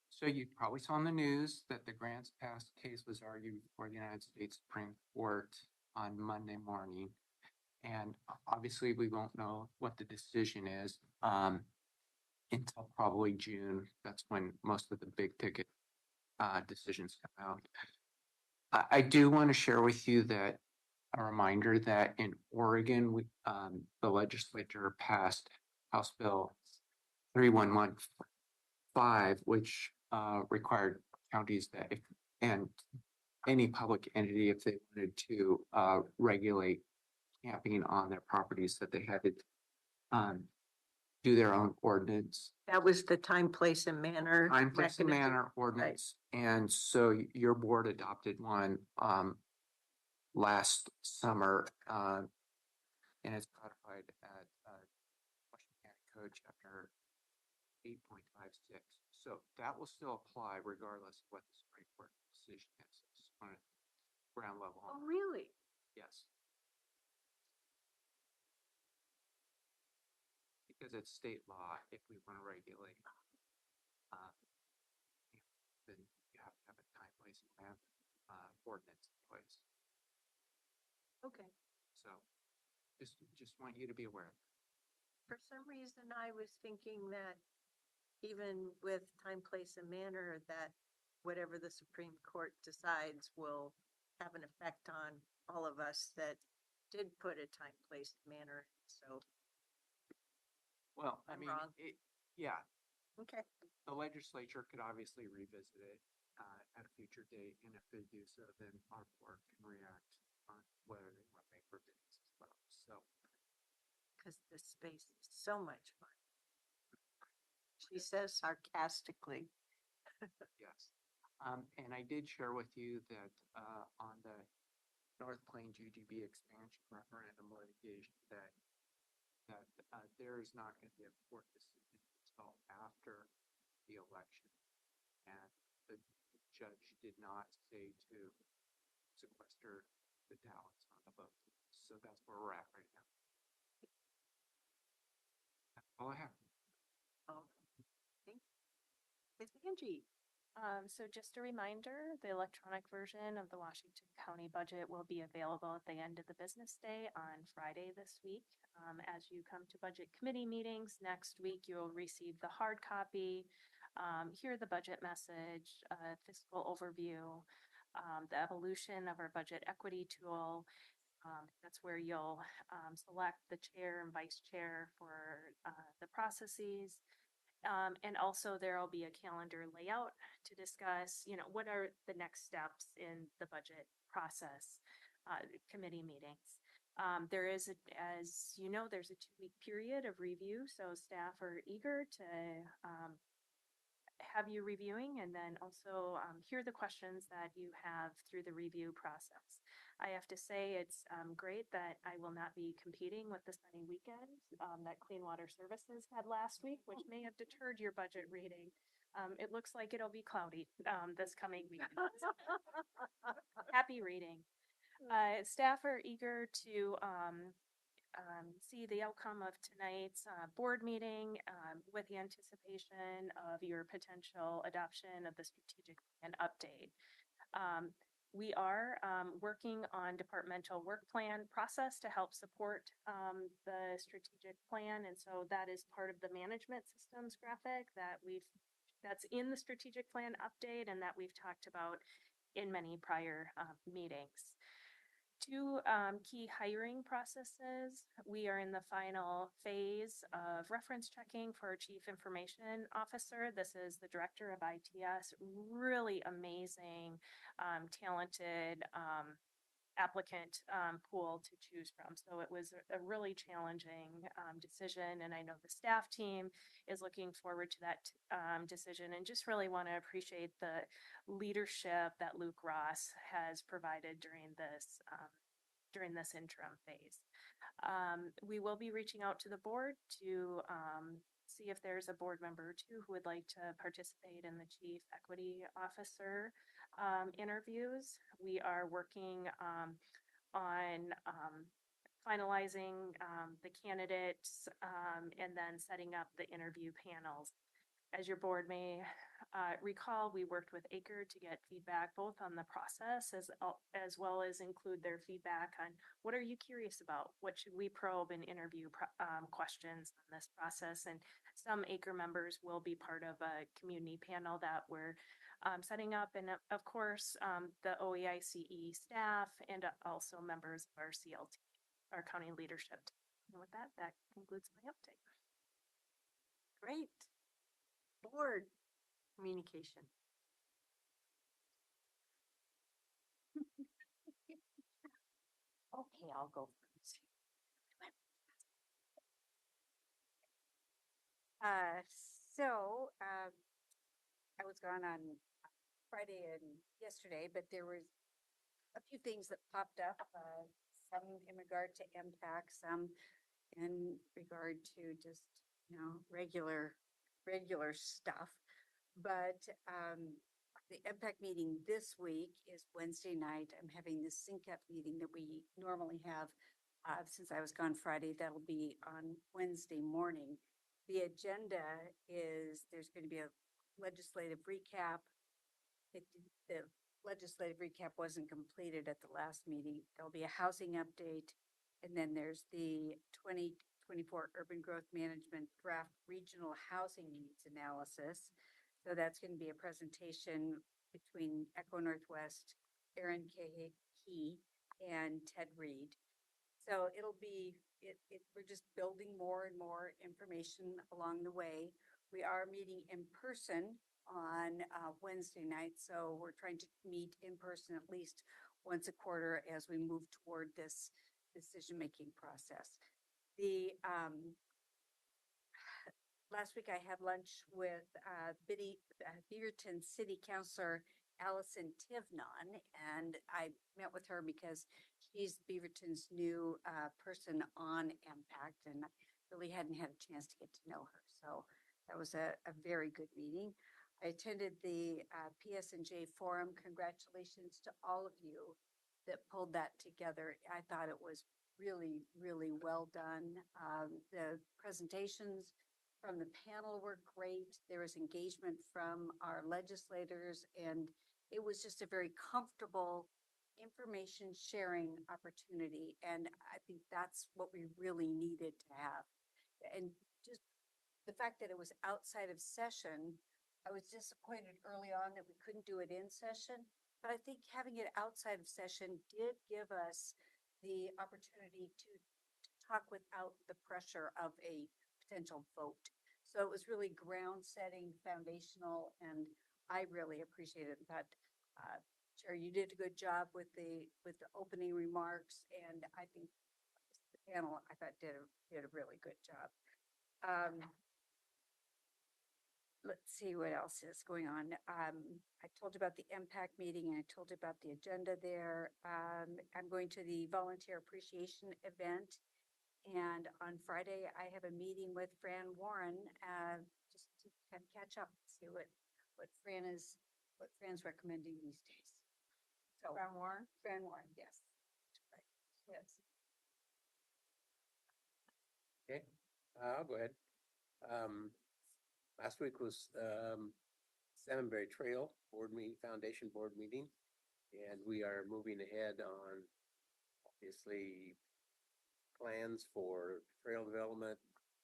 So you probably saw in the news that the grants past case was argued before the United States Supreme Court on Monday morning. And obviously we won't know what the decision is until probably June. That's when most of the big ticket decisions come out. I do want to share with you that a reminder that in Oregon, the legislature passed House Bill 3115, which required counties that and any public entity, if they wanted to regulate camping on their properties, that they had to do their own ordinance. That was the time, place, and manner. Time, place, and mechanism. manner ordinance. And so your board adopted one last summer, and it's codified at Washington County Code Chapter 8.56. So that will still apply regardless of what the Supreme Court decision is. It's on a ground level. Oh, really? Yes. Because it's state law, if we want to regulate, then you have to have a time, place, and land ordinance in place. Okay. So just want you to be aware of that. For some reason, I was thinking that even with time, place, and manner, that whatever the Supreme Court decides will have an effect on all of us that did put a time, place, and manner. So, Well, I I'm mean, wrong. yeah, okay. the legislature could obviously revisit it at a future date, and if they do so, then our board can react on whether they want to make revisions as well. So, Because this space is so much fun. She says sarcastically. yes. And I did share with you that on the North Plains UGB expansion referendum litigation that there is not going to be a court decision until after the election. And the judge did not say to sequester the ballots on the vote. So that's where we're at right now. That's all I have. Oh, thanks. It's Angie. So just a reminder, the electronic version of the Washington County budget will be available at the end of the business day on Friday this week. As you come to budget committee meetings next week, you'll receive the hard copy, hear the budget message, fiscal overview, the evolution of our budget equity tool. That's where you'll select the chair and vice chair for the processes. And also there will be a calendar layout to discuss, what are the next steps in the budget process, committee meetings. There is, as you know, there's a 2-week period of review, so staff are eager to have you reviewing and then also hear the questions that you have through the review process. I have to say it's great that I will not be competing with the sunny weekend that Clean Water Services had last week, which may have deterred your budget reading. It looks like it'll be cloudy this coming weekend. Happy reading. Staff are eager to see the outcome of tonight's board meeting with the anticipation of your potential adoption of the strategic plan update. We are working on departmental work plan process to help support the strategic plan. And so that is part of the management systems graphic that's in the strategic plan update and that we've talked about in many prior meetings. 2 key hiring processes. We are in the final phase of reference checking for our Chief Information Officer. This is the Director of ITS, really amazing, talented applicant pool to choose from. So it was a really challenging decision, and I know the staff team is looking forward to that decision and just really want to appreciate the leadership that Luke Ross has provided during this interim phase. We will be reaching out to the board to see if there's a board member too who would like to participate in the Chief Equity Officer interviews. We are working on finalizing the candidates and then setting up the interview panels. As your board may recall, we worked with ACRE to get feedback both on the process as well as include their feedback on what are you curious about? What should we probe in interview questions on this process? And some ACRE members will be part of a community panel that we're setting up. And of course, the OEICE staff and also members of our CLT, our county leadership. And with that, that concludes my update. Great. Board communication. Okay, I'll go first. I was gone on Friday and yesterday, but there was a few things that popped up, some in regard to impact, some in regard to just, regular stuff. But the impact meeting this week is Wednesday night. I'm having this sync up meeting that we normally have. Since I was gone Friday, that'll be on Wednesday morning. The agenda is there's going to be a legislative recap. The legislative recap wasn't completed at the last meeting. There'll be a housing update. And then there's the 2024 Urban Growth Management Draft Regional Housing Needs Analysis. So that's going to be a presentation between Echo Northwest, Aaron Key, and Ted Reed. So it'll be, we're just building more and more information along the way. We are meeting in person on Wednesday night. So we're trying to meet in person at least once a quarter as we move toward this decision-making process. The last week I had lunch with Beaverton City Councilor Allison Tivnon, and I met with her because she's Beaverton's new person on Impact, and I really hadn't had a chance to get to know her. So that was a very good meeting. I attended the PS&J Forum. Congratulations to all of you that pulled that together. I thought it was really, really well done. The presentations from the panel were great. There was engagement from our legislators, and it was just a very comfortable information sharing opportunity. And I think that's what we really needed to have. And just the fact that it was outside of session, I was disappointed early on that we couldn't do it in session. But I think having it outside of session did give us the opportunity to talk without the pressure of a potential vote. So it was really ground setting, foundational, and I really appreciated it. In fact, Chair, you did a good job with the opening remarks, and I think the panel, I thought, did a really good job. Let's see what else is going on. I told you about the impact meeting, and I told you about the agenda there. I'm going to the volunteer appreciation event. And on Friday, I have a meeting with Fran Warren, just to kind of catch up, see what Fran's recommending these days. So Fran Warren? Fran Warren, yes. Right. Yes. Okay, I'll go ahead. Last week was Salmonberry Trail Board Meeting, Foundation Board Meeting, and we are moving ahead on obviously plans for trail development,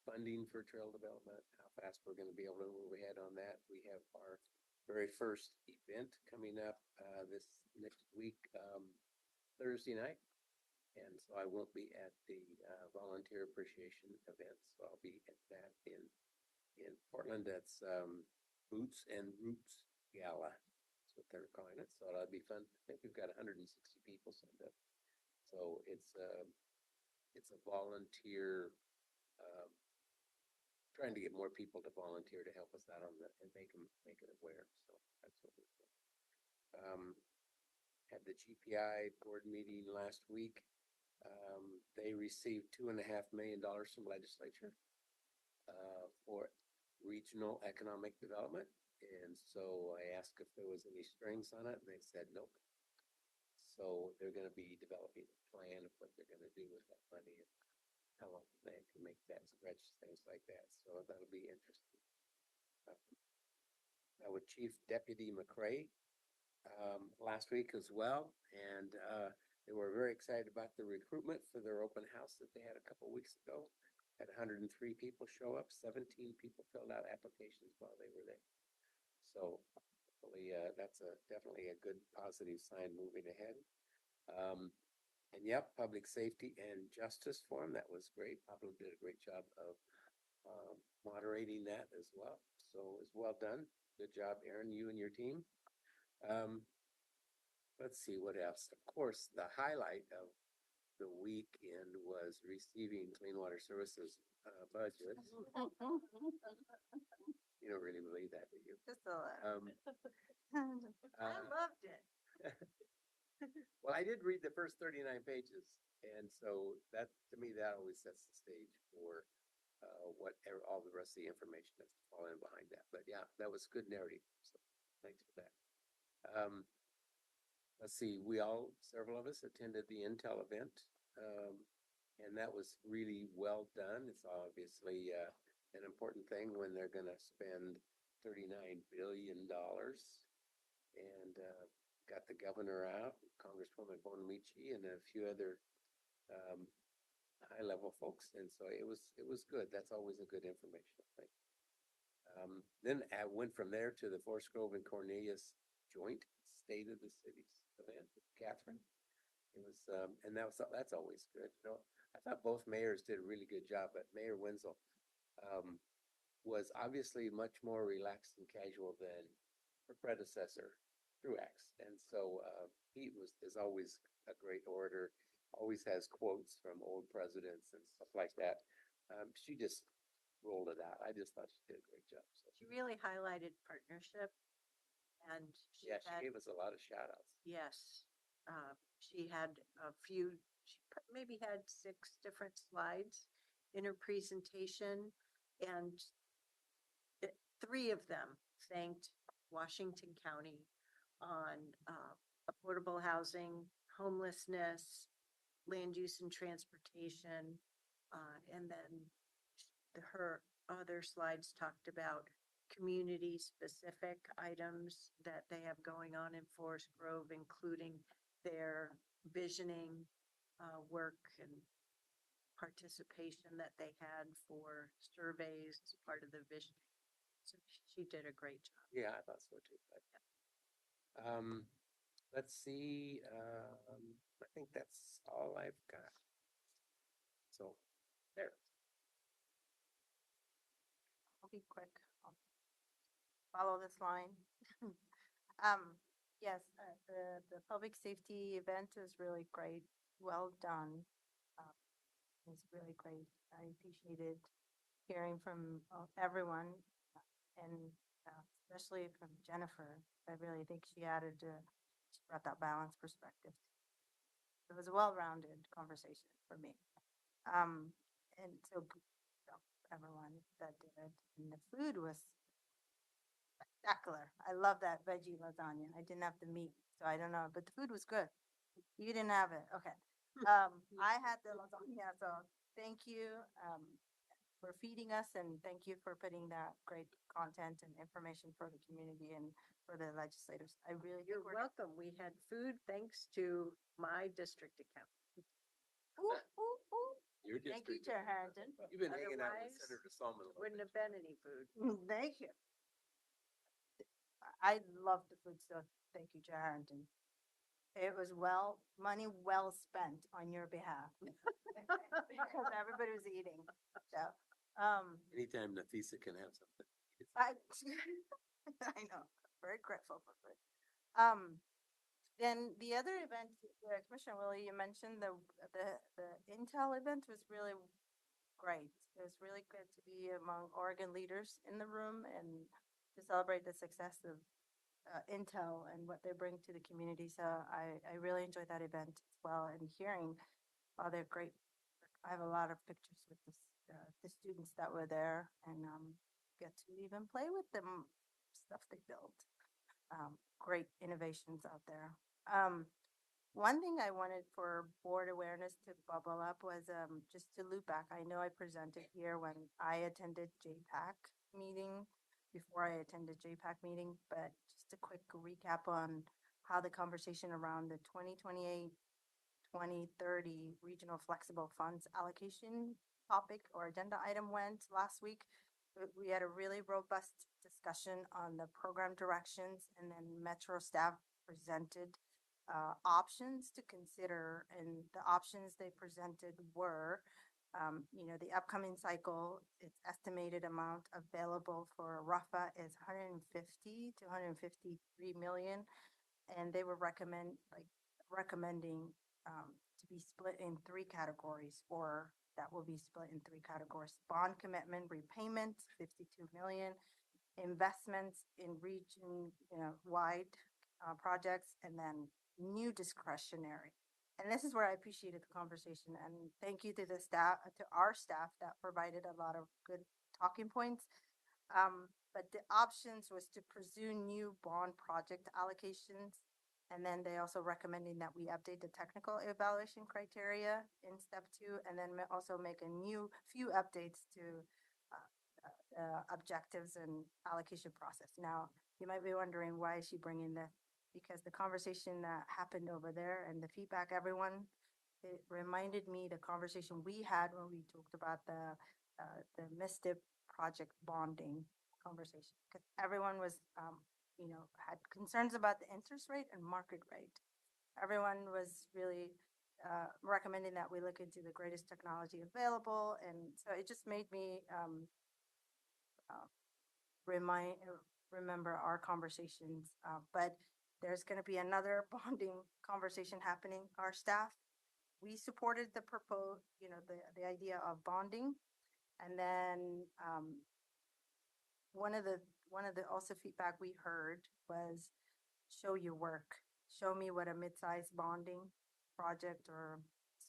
funding for trail development, how fast we're going to be able to move ahead on that. We have our very first event coming up this next week, Thursday night. And so I won't be at the volunteer appreciation event. So I'll be at that in Portland. That's Boots and Roots Gala. That's what they're calling it. So that'll be fun. I think we've got 160 people signed up. So it's a volunteer, trying to get more people to volunteer to help us out on that and make it aware. So that's what we're doing. Had the GPI board meeting last week. They received $2.5 million from legislature for regional economic development. And so I asked if there was any strings on it, and they said nope. So they're going to be developing a plan of what they're going to do with that money and how long they can make that stretch, things like that. So that'll be interesting. With Chief Deputy McCrae last week as well, and they were very excited about the recruitment for their open house that they had a couple weeks ago. Had 103 people show up, 17 people filled out applications while they were there. So hopefully that's definitely a good positive sign moving ahead. And yep, Public Safety and Justice Forum, that was great. Pablo did a great job of moderating that as well. So it was well done. Good job, Aaron, you and your team. Let's see what else. Of course, the highlight of the weekend was receiving Clean Water Services budget. You don't really believe that, do you? Just a little. I loved it. Well, I did read the first 39 pages, and so that, to me, that always sets the stage for all the rest of the information that's falling behind that. But yeah, that was good narrative. So thanks for that. Let's see, several of us attended the Intel event, and that was really well done. It's obviously an important thing when they're going to spend $39 billion, and got the governor out, Congresswoman Bonamici, and a few other high-level folks, and so it was good. That's always a good informational thing. Then I went from there to the Forest Grove and Cornelius joint State of the Cities event with Catherine. It was, and that's always good. You know, I thought both mayors did a really good job, but Mayor Wenzel was obviously much more relaxed and casual than her predecessor, Truax, and so he is always a great orator. Always has quotes from old presidents and stuff like that. She just rolled it out. I just thought she did a great job. So She really highlighted partnership, and she gave us a lot of shout outs. yes, she had a few, maybe had 6 different slides in her presentation, and 3 of them thanked Washington County on affordable housing, homelessness, land use and transportation, and then her other slides talked about community-specific items that they have going on in Forest Grove, including their visioning work and participation that they had for surveys as part of the vision. So she did a great job. Yeah, I thought so too. But, let's see, I think that's all I've got. So, there. I'll be quick. I'll follow this line. Yes, the public safety event was really great. Well done. It was really great. I appreciated hearing from everyone and especially from Jennifer. I really think she she brought that balanced perspective. It was a well-rounded conversation for me. And so everyone that did it. And the food was spectacular. I love that veggie lasagna. I didn't have the meat, so I don't know, but the food was good. You didn't have it. Okay. I had the lasagna, so thank you for feeding us and thank you for putting that great content and information for the community and for the legislators. I really You're think we're welcome. We had food thanks to my district account. ooh, ooh, ooh. Your Thank you, district. Chair Harrington. You've been hanging out with Otherwise, Senator Solomon. a little Wouldn't bit. have been any food. Thank you. I love the food stuff. Thank you, Chair Harrington. It was money well spent on your behalf. Because everybody was eating. So, Anytime Nafisa can have something. I, I know, very grateful for food. Then the other event, Commissioner Willie, you mentioned the Intel event was really great. It was really good to be among Oregon leaders in the room and to celebrate the success of Intel and what they bring to the community. So I really enjoyed that event as well and hearing all their great. I have a lot of pictures with the students that were there and get to even play with them stuff they built. Great innovations out there. One thing I wanted for board awareness to bubble up was just to loop back. I know I presented here when I attended JPAC meeting, before I attended JPAC meeting, but just a quick recap on how the conversation around the 2028 2030 regional flexible funds allocation topic or agenda item went last week. We had a really robust discussion on the program directions, and then Metro staff presented options to consider, and the options they presented were the upcoming cycle, its estimated amount available for RAFA is 150 to 153 million, and they were recommending to be split in three categories, or that will be split in three categories: bond commitment repayment, 52 million, investments in region, wide projects, and then new discretionary. And this is where I appreciated the conversation, and thank you to the staff, to our staff that provided a lot of good talking points. But the options was to pursue new bond project allocations. And then they also recommending that we update the technical evaluation criteria in step 2, and then also make a few updates to objectives and allocation process. Now, you might be wondering, why is she bringing this? Because the conversation that happened over there and the feedback, everyone, it reminded me the conversation we had when we talked about the MISTIP project bonding conversation, because everyone was, had concerns about the interest rate and market rate. Everyone was really recommending that we look into the greatest technology available. And so it just made me remember our conversations. But there's going to be another bonding conversation happening. Our staff, we supported the proposed, the idea of bonding. And then one of the also feedback we heard was, show your work. Show me what a mid-size bonding project or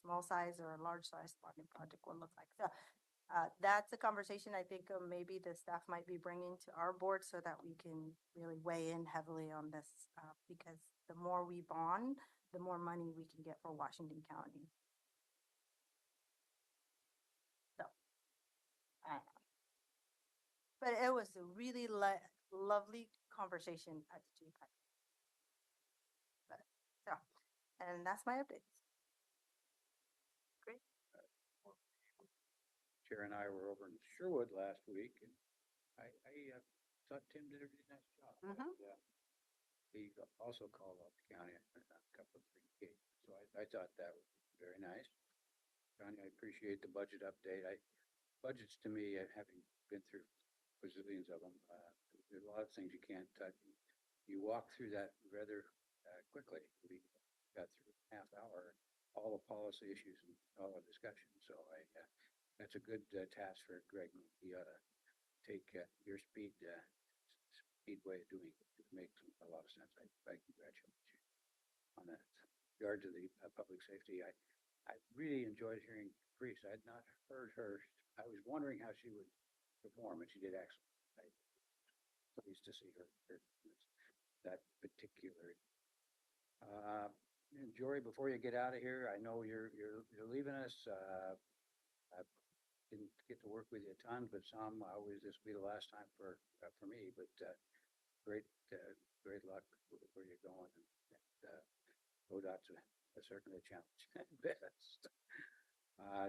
small size or a large size bonding project will look like. So that's a conversation I think maybe the staff might be bringing to our board so that we can really weigh in heavily on this, because the more we bond, the more money we can get for Washington County. So, But it was a really lovely conversation at the GPAC. But so, and that's my update. Great. Chair and I were over in Sherwood last week, and I thought Tim did a really nice job. Mhm. He also called out the county on a couple of things, so I thought that was very nice. Johnny, I appreciate the budget update. Budgets to me, having been through bazillions of them, there's a lot of things you can't touch. You walk through that rather quickly. We got through a half hour, all the policy issues and all the discussion. So that's a good task for Greg. He ought to take your speed way of doing it. It makes a lot of sense. I congratulate you on that. In regard to the public safety, I really enjoyed hearing Grease. I had not heard her. I was wondering how she would perform, and she did excellent. I pleased to see her that particular. And Jory, before you get out of here, I know you're leaving us. I didn't get to work with you a ton, but some. Always this will be the last time for me. But great luck where you're going. And ODOT's certainly a challenge at best.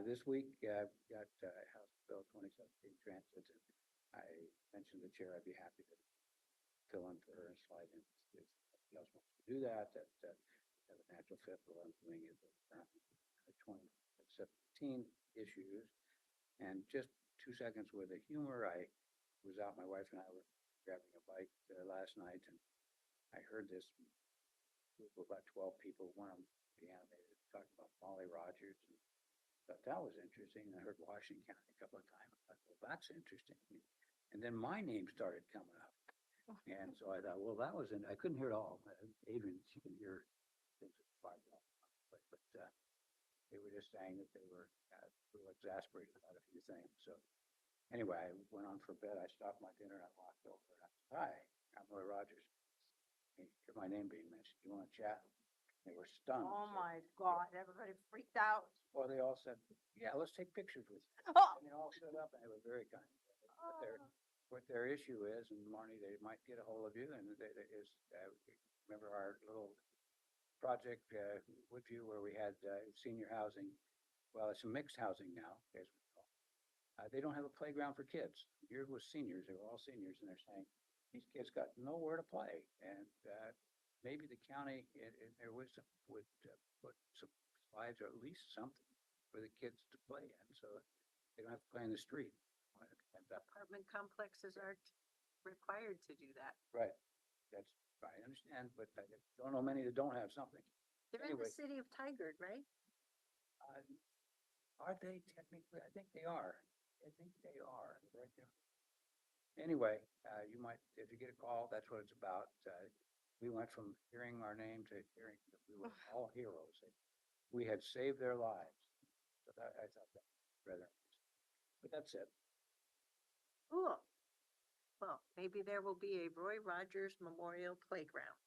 This week, I've got House Bill 2017 transit, and I mentioned the chair. I'd be happy to fill in for her and slide in if somebody else wants to do that. That have a natural fit for what I'm doing is 2017 issues. And just 2 seconds worth of humor. I was out. My wife and I were grabbing a bite last night, and I heard this group of about 12 people. One of them, the animated, talking about Molly Rogers. And thought that was interesting. I heard Washington County a couple of times. I thought, well, that's interesting. And then my name started coming up. And so I thought, well, that was I couldn't hear it all. Adrian, she can hear things at 5 o'clock. But they were just saying that they were a little exasperated about a few things. So anyway, I went on for a bit. I stopped my dinner and I walked over. And I said, hi, I'm Roy Rogers. You hear my name being mentioned. You want to chat? They were stunned. Oh my God, everybody freaked out. Well, they all said, yeah, let's take pictures with you. Oh. And they all stood up and they were very kind. What their issue is, and Marnie, they might get a hold of you, and remember our little project, Woodview, where we had senior housing. Well, it's a mixed housing now, as we call it. They don't have a playground for kids. Here was seniors, they were all seniors, and they're saying, these kids got nowhere to play. And maybe the county in their wisdom would put some slides or at least something for the kids to play in, so they don't have to play in the street. Apartment complexes aren't required to do that. Right. That's, I understand, but I don't know many that don't have something. They're in the city of Tigard, right? Are they technically? I think they are. Right there. Anyway, you might, if you get a call, that's what it's about. We went from hearing our name to hearing that we were all heroes. We had saved their lives. So I thought that was rather interesting. But that's it. Cool. Well, maybe there will be a Roy Rogers Memorial Playground.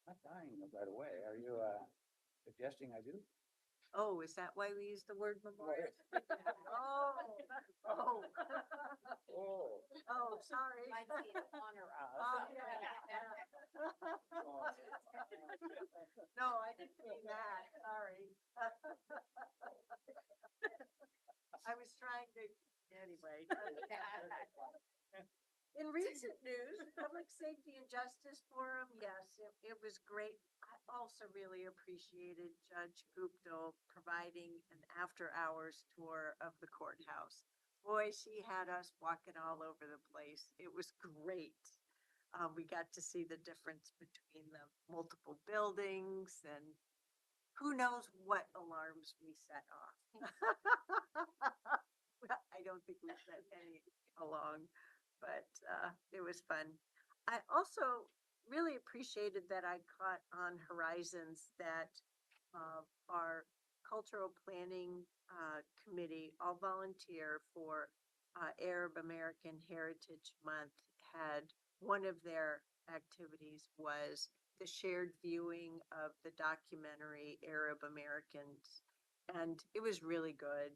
I'm not dying, by the way. Are you suggesting I do? Oh, is that why we use the word memorial? Oh, sorry. Might be in honor of. No, I didn't mean that, sorry. I was trying to, anyway. In recent news, Public Safety and Justice Forum, yes, it was great. I also really appreciated Judge Gupta providing an after-hours tour of the courthouse. Boy, she had us walking all over the place. It was great. We got to see the difference between the multiple buildings and who knows what alarms we set off. I don't think we set any along. But it was fun. I also really appreciated that I caught on Horizons that our cultural planning committee, all volunteer for Arab American Heritage Month, had one of their activities was the shared viewing of the documentary Arab Americans. And it was really good.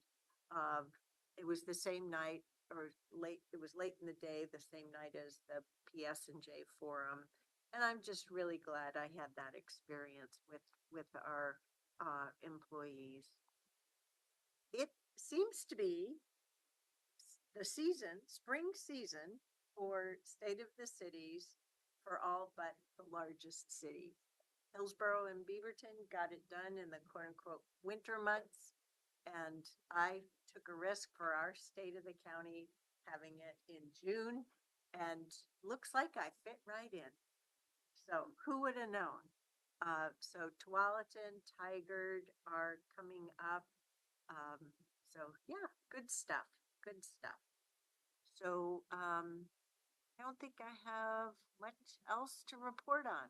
It was the same night or late, it was late in the day, the same night as the PS&J forum. And I'm just really glad I had that experience with our employees. It seems to be the season, spring season for State of the Cities for all but the largest cities. Hillsborough and Beaverton got it done in the quote unquote winter months. And I took a risk for our state of the county having it in June, and looks like I fit right in. So who would have known? So Tualatin, Tigard are coming up. So yeah, good stuff, good stuff. So I don't think I have much else to report on.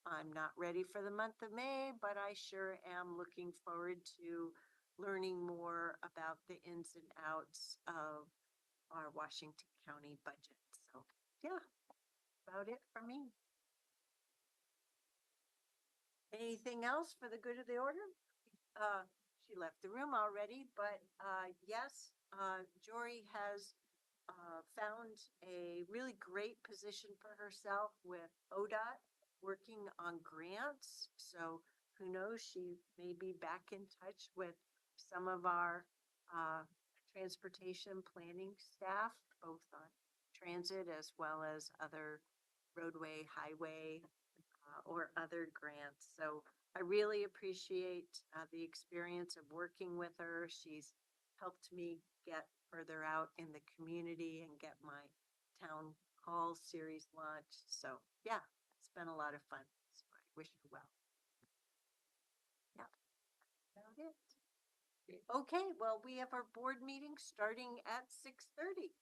I'm not ready for the month of May, but I sure am looking forward to learning more about the ins and outs of our Washington County budget. So yeah, about it for me. Anything else for the good of the order? She left the room already, but yes, Jory has found a really great position for herself with ODOT working on grants. So who knows, she may be back in touch with some of our transportation planning staff, both on transit as well as other roadway, highway, or other grants. So I really appreciate the experience of working with her. She's helped me get further out in the community and get my town hall series launched. So yeah, it's been a lot of fun. So I wish her well. Yeah, that's about it. Okay, well, we have our board meeting starting at 6:30.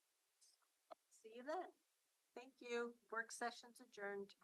See you then. Thank you. Work session's adjourned.